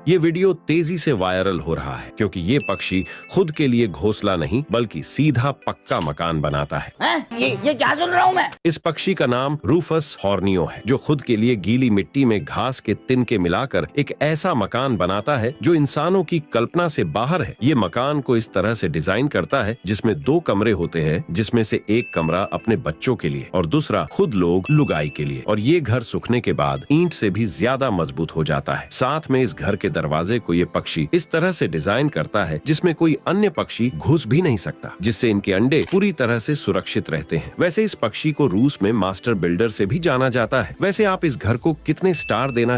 ये वीडियो तेजी से वायरल हो रहा है क्योंकि ये पक्षी खुद के लिए घोंसला नहीं बल्कि सीधा पक्का मकान बनाता है। ये क्या सुन रहा हूँ मैं? इस पक्षी का नाम रूफस हॉर्नियो है, जो खुद के लिए गीली मिट्टी में घास के तिनके मिलाकर एक ऐसा मकान बनाता है जो इंसानों की कल्पना से बाहर है। ये मकान को इस तरह से डिजाइन करता है जिसमें 2 कमरे होते हैं, जिसमें से एक कमरा अपने बच्चों के लिए और दूसरा खुद लोग लुगाई के लिए। और ये घर सूखने के बाद ईंट से भी ज्यादा मजबूत हो जाता है। साथ में इस घर के दरवाजे को ये पक्षी इस तरह से डिजाइन करता है जिसमें कोई अन्य पक्षी घुस भी नहीं सकता, जिससे इनके अंडे पूरी तरह से सुरक्षित रहते हैं। वैसे इस पक्षी को रूस में मास्टर बिल्डर से भी जाना जाता है। वैसे आप इस घर को कितने स्टार देना